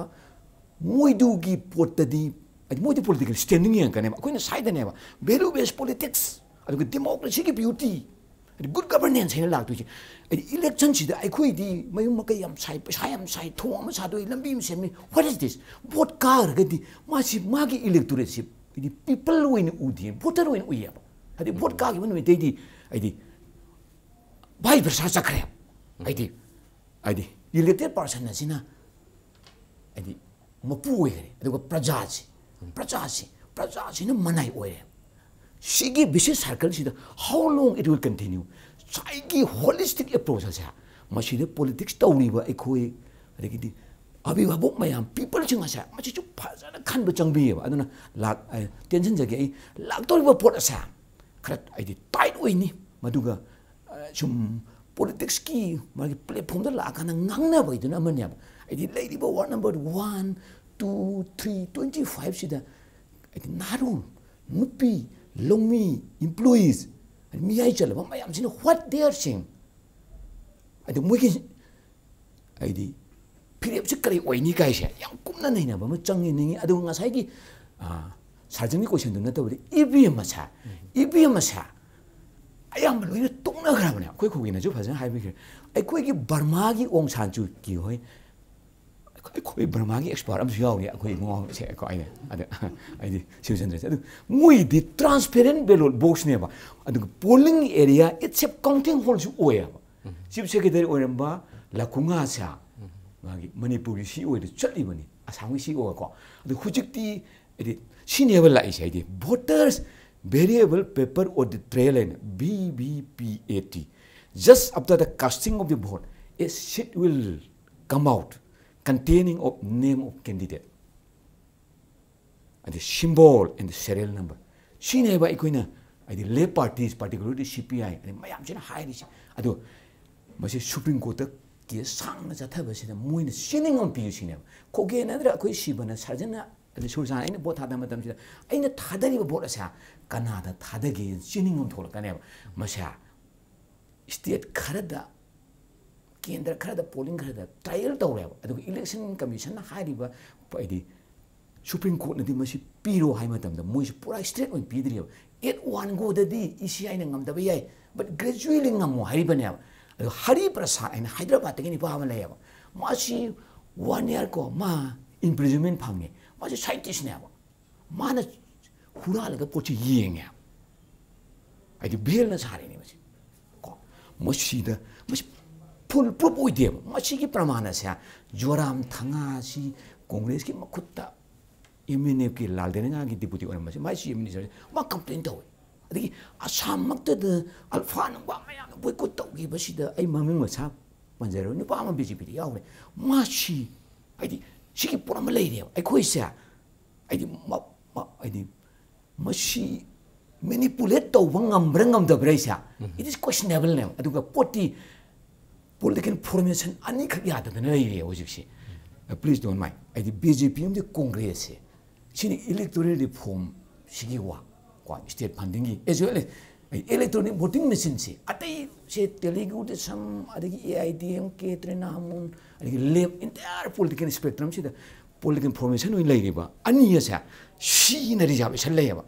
Speaker 3: moidu gi potadi moidu political standing yang kan ko na side ne ba value based politics adu democracy ki beauty good governance hin la tu chi election chi da ai khoi di mayum ma kai yam sai thong ma sa do lambi mi sem what is this vote car ga di ma si ma gi electorate di people win udi voter win uya adi vote car gi man di ai di bai versa sakre ai di elected person na sina ai di mapu oi aduga praja na manai oi sigi business circle sida how long it will continue saigi holistic approach sa machine politics tawni ba ekhoi adigi abi babok mayam people chinga sa machi chu phajana khan ba changbi ba aduna lak tension jage ai lak tor ba pot sa khat ai di tight oi ni maduga sum politics ki magi platform da la kana ngangna ba iduna amanya ai di lady ba ward number 1 2 3 25 sida ai di naru nupi longmi employees and mi ai chala ba mayam sina what they are saying ai di mugi ai di period se kari oi ni kai se yang kumna nei na ba ma changi ni adu nga sai gi sarjang ni question dun na to EVM ma sa ayam lo ni tung na gra ba ne koi ko gi na ju phajan hai bi ai koi gi Burma gi ong san chu ki hoi ꯑꯩꯈꯣꯏ ꯕꯔꯃꯥꯒꯤ expert ꯑꯃꯁꯨ ꯌꯥꯎꯔꯤ ꯑꯩꯈꯣꯏ ꯉꯥꯎꯁꯦ ꯑꯩꯅ ꯑꯗ ꯑꯩꯗꯤ ꯁꯤꯕꯆꯟꯗ꯭ꯔꯁꯦ ꯑꯗꯨ ꯃꯣꯏꯗꯤ transparent ꯕꯦꯂꯣꯠ ꯕꯣꯛꯁꯅꯦꯕ ꯑꯗꯨꯒ ꯄꯣꯂꯤꯡ ꯑꯦꯔꯤꯌꯥ ꯏꯠꯁꯦꯞ ꯀꯥꯎꯟꯇꯤꯡ ꯍꯣꯜꯁꯨ ꯑꯣꯏꯌꯦꯕ ꯆꯤꯐ ꯁꯦꯀ꯭ꯔꯦꯇꯔꯤ ꯑꯣꯏꯔꯝꯕ ꯂꯈꯨꯡꯉꯥꯁꯥ ꯃꯥꯒꯤ ꯃꯅꯤꯄꯨꯔꯒꯤ ꯁꯤ ꯑꯣꯏꯗ ꯆꯠꯂꯤꯕꯅꯤ ꯑꯁꯥꯝꯒꯤ ꯁꯤ ꯑꯣꯏꯀꯣ ꯑꯗꯨ ꯍꯧꯖꯤꯛꯇꯤ ꯍꯥꯏꯗꯤ ꯁꯤꯅꯦꯕ ꯂꯥꯛꯏꯁꯦ ꯍꯥꯏꯗꯤ voters variable paper audit trail ꯍꯥꯏꯅ VVPAT just after the casting of the vote a sheet will come out containing of name of candidate and the symbol and the serial number shineba ikoina the left parties particularly CPI and mayam sina hairisi ado masi supreme court ke sangna jathaba sina moina sining on pi sineba koge nadra akoi sibana sarjana ade surjan aina bot thada matam sida aina thadari bot asa kanada thadage sining on thola kaneba masa state kharada केंद्र खरद polling खरद trial तौरेब अदुग election commission हारिबा पाइदि supreme court नदि मसी पीरो हाइ मतमदा मोइस पुरा स्ट्रेट ओइन पीद्रियो एट वन गो ददि इसीआई न ngam दबे याय बट ग्रेजुअली ngam हारिबने अदु हरि प्रसाद इन हैदराबाद तगिनि पावन लेब मासी 1 year को मा इम्प्रिजनमेंट फांगे मासी साइंटिस्ट ने माना हुरालगा पोची येंगे आइदि बेल न सारिनि मसी को मसीदा मसी फुल प्रूफ होइदे मसीगी प्रमाण से जोराम थंगा सी कांग्रेस की मखुत्ता एमएनए की लालदेनगा की डिप्यूटी ओर मसी माई सी मिनिस्टर मा कंप्लेंट तौ अदगी असम मक्ते द अल्फा नंबा मयाम बोयकॉट तौगी बसीदा आई ममिंग मसा पंजरो नुपा मा बीजेपी यावरे मासी आइदि सिकी पुरम लेरे आई खोइसा आइदि आइदि मसी मैनिपुलेट तौबा ngam दब्रैसा इट इज क्वेश्चनेबल ने अदुगा पोटी political formation ani khak yada na lei hojiksi please don't mind I the BJP the congress chini electoral reform sigi wa kwa state funding gi as well as electronic voting machine se atai se telugu de sam adigi AIDM ke trinamun adigi left entire political spectrum se the political formation oi lei ba ani asa shi na reservation lei ba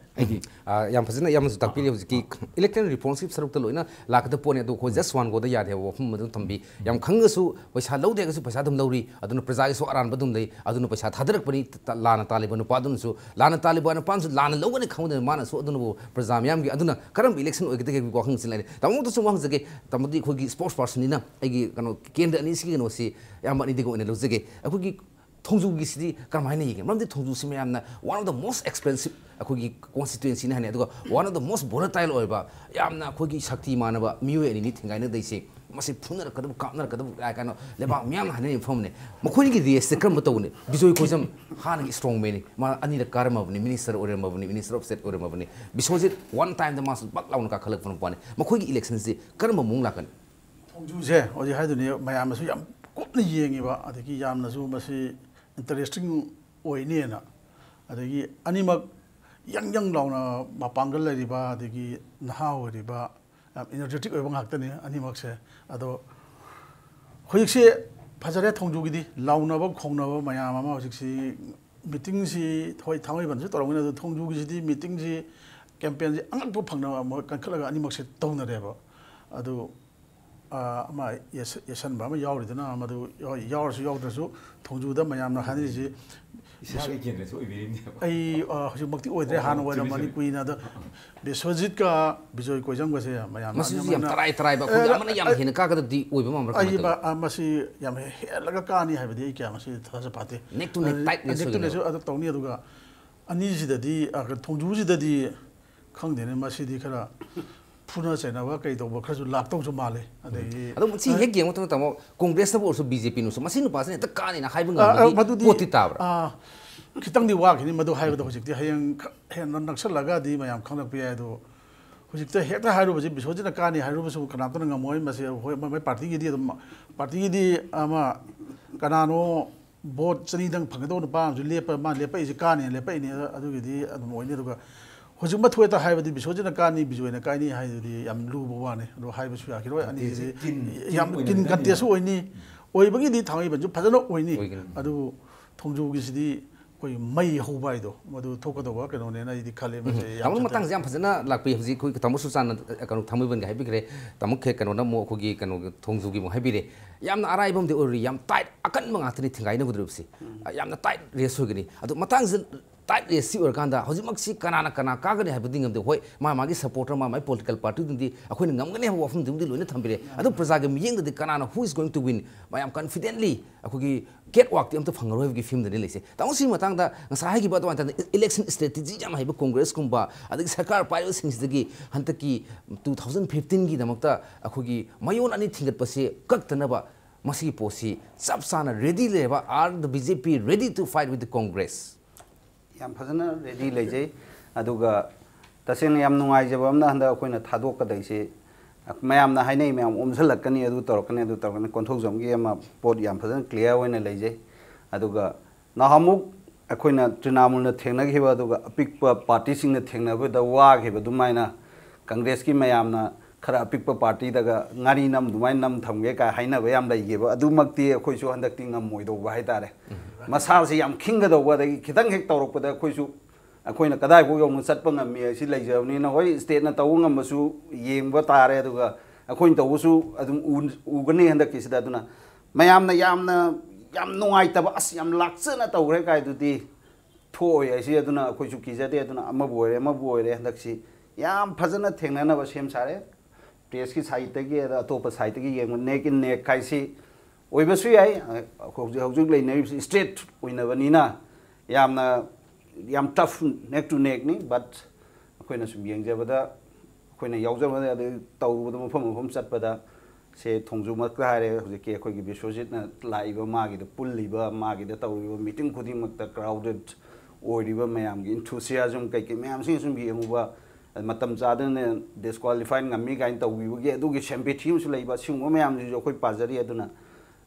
Speaker 1: yam fazina yam su takpili hojiki electoral reforms ki saruk ta loina lakda pone do ko just one go da yade wo phum madu thambi yam khanga su paisa laude ga su paisa dum lauri aduna praja gi su aran badum lei aduna paisa thadarak pani lana taliban pa adun su lana taliban pan su lana logane khawde mana su aduna bo praja myam gi aduna karam election oi gite ko khang sin lai tamu to su wang jage tamudi khoi gi sports person ni na ai gi kano kendra ni si no si yam ani digo ne lo jage akhu gi thongju gi sidi karmaina yige mamde thongju sim yamna one of the most expensive akhogi constituency na hane aduga one of the most volatile oiba yamna akhogi shakti manaba miwe ani ni thingai na daise masi phunna rakadu kapna rakadu kana leba myam hane inform ne makhoni gi react kram batawne bijoy khojam hana gi strong meni ma ani ra karma bani minister orem bani minister of state orem bani bisojit one time the mas bak laun ka khalak phon pane makhoi gi election se karma mung lakan
Speaker 4: thongju je oji haiduni mayam su yam kopna yengi ba adagi yamna su masi interesting oine na adagi animak yang launa mapangal lariba adagi naha oriba energetic oiba ngakta ni animak se ado hoik se phajare thongju gidi launa ba khongna ba mayam ama hoik si meeting si thoi thamai ban se torong na thongju gi di meeting si campaign si angak bu phangna ma kankhala animak se tawna reba ado ama yesan ba ma yawridana amadu yawrsu yawdrasu thongju da mayam na hani ji
Speaker 3: isagi kendra so ibirni
Speaker 4: ai hoju makti oidre han oida mani kuina da besojit ka bijoy kojang base mayam
Speaker 1: masu yam tarai ba ko amana yam hina ka ka di oiba mamra
Speaker 4: ai ba amasi yam helaga ka ni haibadi ai kya masi thasa pate
Speaker 1: neck to neck tight
Speaker 4: ne so adu tawni aduga ani ji da di thongju ji da di khangdene masi di khara फुना चैना वा कई तब खरसु लाक्तौ जो माले
Speaker 1: अदो सी हेक game तो तमो कांग्रेस न बोसु बीजेपी नु मसी नु पासने त कानि ना हाइबंग ngam पोति ताब्रा
Speaker 4: खितंग दि वा खिनि मदु हाइब दो हजिक दि हयंग हेन नक्सल लगा दि मयाम खंगक पिया दो हजिक त हेक हाइरु बजि बिसोजि न कानि हाइरु बसु कनाम त ngam मोय मसे होय मै पार्टी गि दि पार्टी दि अमा कनानो बोट चनी दंग फंगदो न पाम जु लेप मा लेप इजि कानि लेप इनि अदु गि दि अदु मोय नि दुगा हजू मथुए तो हाइबदी बिसोजना कानी बिजोयना कानी हाइदुदी याम लुबो वाने रो हाइबसु याकिरो अनि याम किन कंटेस ओइनी ओइबगी दि थांगि बजु फजनो ओइनी अदु थोंजु गिसिदी कोई मई होबाइदो मधु थोकदोबा कनोने ना इदि खाले मसे
Speaker 1: तामु मतंग जाम फजना लाकपि हजि खुइ तामु सुसान कनो थामबन गा हाइबिग्रे तामु खे कनो ना मो खुगी कनो थोंजुगी मो हाइबिरे यामना अराइबम दे ओरि याम टाइट अकन मंगातनि थिंगाइना बुद्रुबसि यामना टाइट रेस होगनि अदु मतंग टाइट रेस सि ओरकांदा हजिमक्सि कनाना कना कागने हाइबदि ngam de hoi मागी सपोर्टर मा माई पॉलिटिकल पार्टी दुंदी अखोइन ngमगने हाब वफम दुंदी लोइना थंबिरे अदु प्रजागे मियंग दे कनाना who is going to win मायाम कॉन्फिडेंटली अखोगी गेट वाक ते अमत फंगरोय गी फिल्म दनि लेसे तामु सि मतंग दा ngसा हाइगी बदवान ता इलेक्शन स्ट्रेटजी जाम हाइब कांग्रेस कुंबा अदि सरकार पाइरो सिंगदगी हंतकी 2015 गी दमकता अखोगी मयोन अनि थिंगत पसे कक्तनबा मसी पोसी सब साना रेडी लेबा are the BJP ready to fight with the Congress
Speaker 2: याम फजना रेडी लेजे अदुगा तसेन याम नुंगाइजब अमना हंदा अखोइना थादोकदैसे मयामना हाइनै मयाम ओमसलकनी अदु तोरकने कोन्थोजमगी अमा पोट याम फजना क्लियर होइना लेजे अदुगा नाहमुक अखोइना तृणमूलना थेंनगिबा अदुगा अपिकपा पार्टी सिंगना थेंनबदा वागिबा दुमाइना कांग्रेस की मयामना खरा अपिकपा पार्टी दगा ngari nam दुमाइ नम थमगे का हाइनबा याम लैगेबा अदुमक्ति अखोइसु हंदक्ति ngमोइदोबा हाइतारे मसासे याम खिंगदोबा दगी खितंग हेक तौरकपदा अखोइसु अखोइना कदाइ बो यौन चटप ngमि असि लैजबनिना होय स्टेट ना तौ ngमसु येंबा तारे अदुगा अखोइन तौबसु अदुम उगनी हंदक्ति सिदा दुना मयामना याम नुंगाइतबा अस याम लाक्चना तौरे काइदुदि थोय असि अदुना अखोइसु किजदे अदुना अमा बोइरे हंदक्सि याम फजना थेंननबा सेम सारे प्रेस की साइड तगी अतोप साइड तगी येंग नेक इन नेक काइसि ओइबसु याइ हौजुक लेनै स्ट्रेट ओइनबनिना यामना याम टफ नेक टू नेक नि बट अखोइना सुम येंगजबदा अखोइना यावजबदा अदु तौबदा मफम चटपदा से थोंजु मक हारे हौजुके अखोइगी बिश्वजितना लाइबा मागिदा पुल्लिबा मागिदा तौरिबा मीटिंग खुदिमकता क्राउडेड ओइरिबा मयामगी इंथुसियाजम कैके मयामसिं सुम येंगुबा मतम चादने disqualified ngami gain tawbibugi adugi sympathy su leiba singmo mayam ju khoi pajari aduna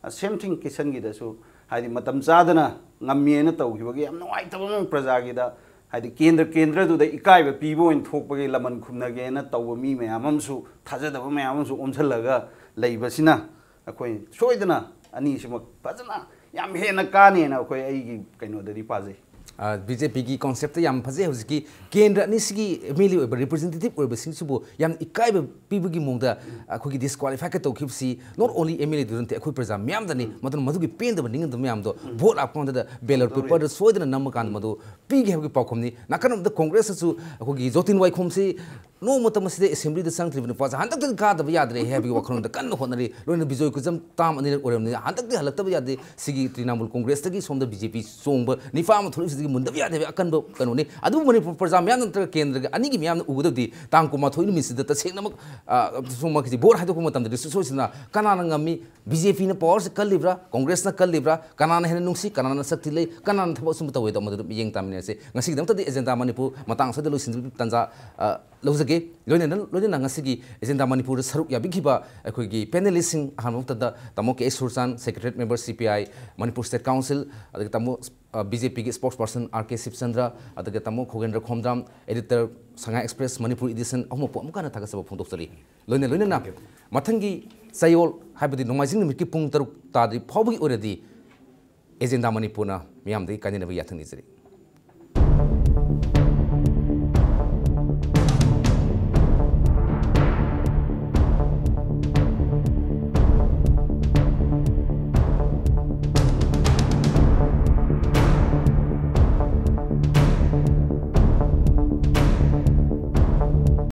Speaker 2: same thing kisan gi da su haidi matam chadana ngami na tawbigi yam noi tabam praja gi da haidi kendra du da ikai ba pibo in thokpagi laman khumna ge na tawba mi mayam su thajadaba mayam su omsalaga leiba sina akhoi soidana ani sima pajana yam hena kane na akhoi ai gi kaino da ri pajai
Speaker 1: BJP की concept याम फजे हुजकी केंद्र अनिसगी MLA ओइबा representative ओइबा सिंगसुबो याम इकाइबा पीबगी मोंगदा अखोगी डिस्क्वालिफाई का तौखिबसी नॉट ओनली एमएलए दुरंते अखोई प्रजा म्याम दनी मदन मधुगी पेंदबा निंगद म्याम दो वोट आपकोंदा बैलेट पेपर द सोइदना नमकान मदु पीगे हबगी पाखोमनी नाकनम द कांग्रेस सु अखोगी जोतिन वाइखोमसी नो मतमसिदे असेंबली द संगत्रिबन पाजा हंतक गादब यादरे हेबगी वखरोंदा कन्न होनरी लोइना बिजोय कुजम ताम अनि ओरमनी हंतक हलक्तब यादे सिगी तृणमूल कांग्रेस तगी सोमदा बीजेपी सोंग निफा थोड़ी मुंदब यादे अकनब कनोनी अदु मणिपुर प्रजा म्याम नंतर केंद्र अनिगी म्याम उगदबदी तांग कुमा थोइनु मिसिद तसेंगनमक सोमकि बोर हाइदोक मतमद सोइसना कनाना ngami बीजेपी ना पावर से कल्लिब्रा कांग्रेस ना कल्लिब्रा कनाना हेन नुंसी कनाना शक्ति लै कनाना थबक सुम तवै त मदु येंग तामिने से ngasi दमतदि एजेंडा मणिपुर मतंग सद लोइसिन तंजा लौजगे लोइना ngasi एजेंडा मणिपुर सरुक याबिखिबा अखोगी पैनलिस्टिंग हानमतदा तमो के सुरसान secretary member CPI Manipur state council अदग तमो बीजेपी के स्पोक्स पर्सन आरके शिवचंद्र अदग तमो Khogendra Khomdram editor Sangai express Manipur edition अमपो अमकाना थागसब फोंदोक्सली लोइना मथंगी चयोल हाइबदि नोमाइजिंग निमिटकी पुंग 6 तादि फावबगी ओरदि एजेंडा मणिपुरना मियामदि कानिनबा याथंनि जरि